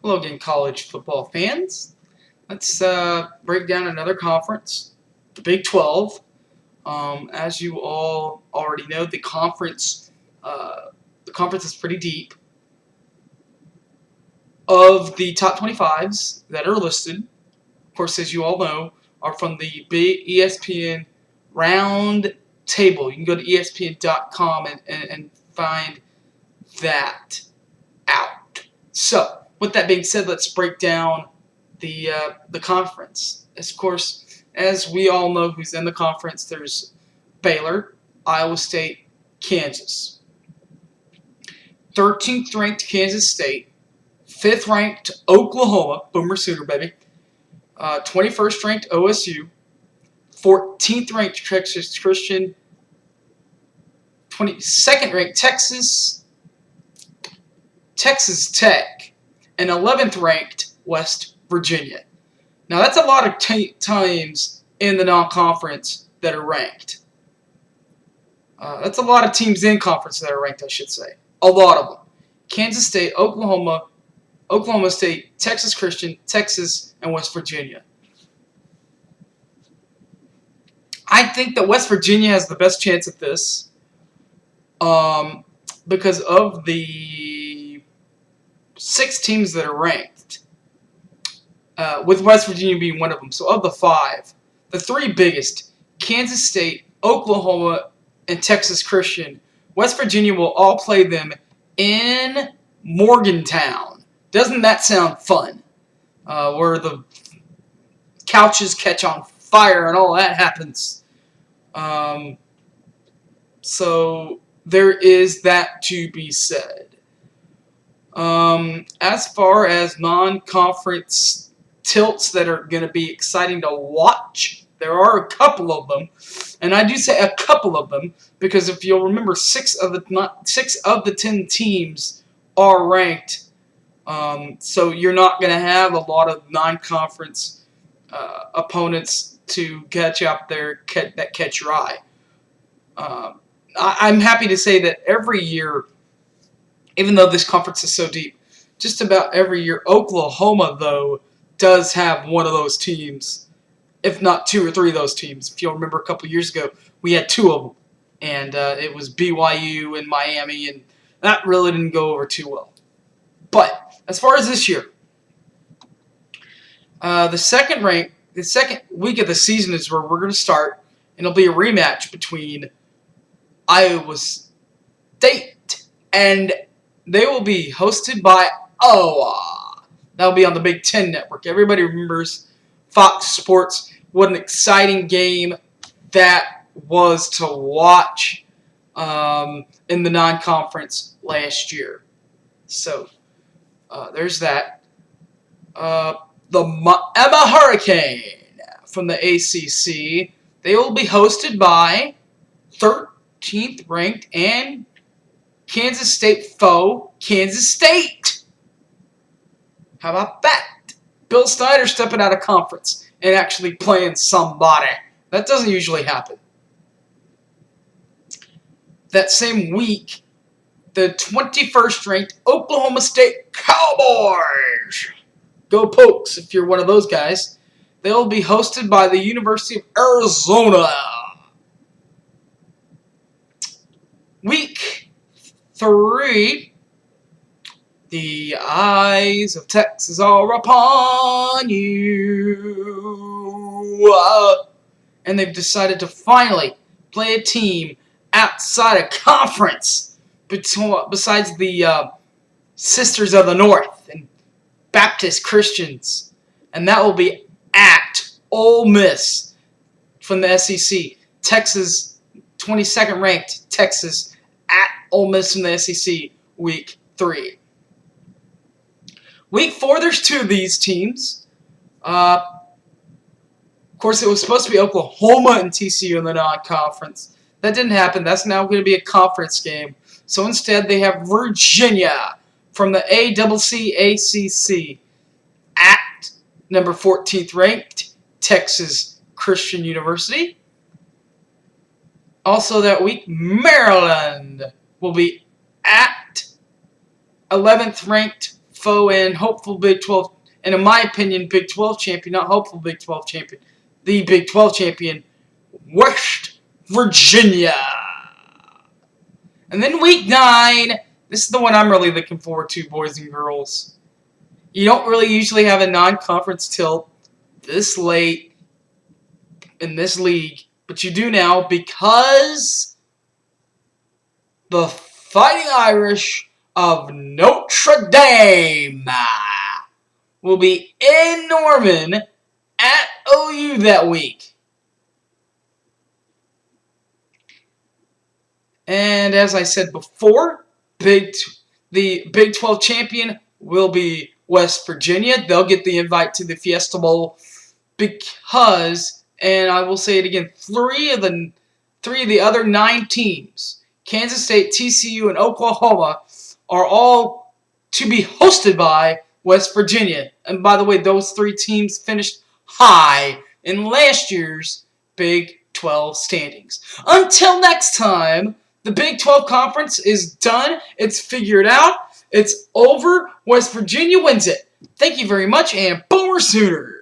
Hello again, college football fans. Let's break down another conference, the Big 12. As you all already know, the conference is pretty deep. Of the top 25s that are listed, of course, as you all know, are from the big ESPN round table. You can go to ESPN.com and find that out. So, with that being said, let's break down the conference. Of course, as we all know who's in the conference, there's Baylor, Iowa State, Kansas. 13th ranked Kansas State, 5th ranked Oklahoma, Boomer Sooner baby, 21st ranked OSU, 14th ranked Texas Christian, 22nd ranked Texas Tech, and 11th ranked West Virginia. Now that's a lot of teams in the non-conference that are ranked. That's a lot of teams in conference that are ranked, I should say. A lot of them. Kansas State, Oklahoma State, Texas Christian, Texas, and West Virginia. I think that West Virginia has the best chance at this because of the 6 teams that are ranked, with West Virginia being one of them. So of the 5, the 3 biggest, Kansas State, Oklahoma, and Texas Christian, West Virginia will all play them in Morgantown. Doesn't that sound fun? Where the couches catch on fire and all that happens. So there is that to be said. As far as non-conference tilts that are going to be exciting to watch, there are a couple of them. And I do say a couple of them because if you'll remember, 6 of the 10 teams are ranked. So you're not going to have a lot of non-conference opponents to catch up there that catch your eye. I'm happy to say that every year, even though this conference is so deep, just about every year, Oklahoma, though, does have one of those teams, if not 2 or 3 of those teams. If you'll remember a couple years ago, we had 2 of them, and it was BYU and Miami, and that really didn't go over too well. But as far as this year, the second week of the season is where we're going to start, and it'll be a rematch between Iowa State, and they will be hosted by Iowa. That'll be on the Big Ten Network. Everybody remembers Fox Sports. What an exciting game that was to watch in the non-conference last year. So there's that. The Emma Hurricane from the ACC. They will be hosted by 13th ranked and Kansas State foe, Kansas State. How about that? Bill Snyder stepping out of conference and actually playing somebody. That doesn't usually happen. That same week, the 21st ranked Oklahoma State Cowboys. Go Pokes if you're one of those guys. They'll be hosted by the University of Arizona. Week 3, the eyes of Texas are upon you. And they've decided to finally play a team outside of conference besides the Sisters of the North and Baptist Christians. And that will be at Ole Miss from the SEC. Texas, 22nd ranked Texas at Ole Miss from the SEC, week 3. Week 4, there's 2 of these teams. Of course, it was supposed to be Oklahoma and TCU in the non-conference. That didn't happen. That's now going to be a conference game. So instead, they have Virginia from the ACC at number 14th ranked Texas Christian University. Also that week, Maryland will be at 11th ranked foe and hopeful Big 12, and in my opinion, Big 12 champion, not hopeful Big 12 champion, the Big 12 champion, West Virginia. And then week 9, this is the one I'm really looking forward to, boys and girls. You don't really usually have a non-conference tilt this late in this league, but you do now because the Fighting Irish of Notre Dame will be in Norman at OU that week. And as I said before, the Big 12 champion will be West Virginia. They'll get the invite to the Fiesta Bowl because, and I will say it again, three of the other 9 teams, Kansas State, TCU, and Oklahoma, are all to be hosted by West Virginia. And by the way, those 3 teams finished high in last year's Big 12 standings. Until next time, the Big 12 Conference is done. It's figured out. It's over. West Virginia wins it. Thank you very much, and Boomer Sooners!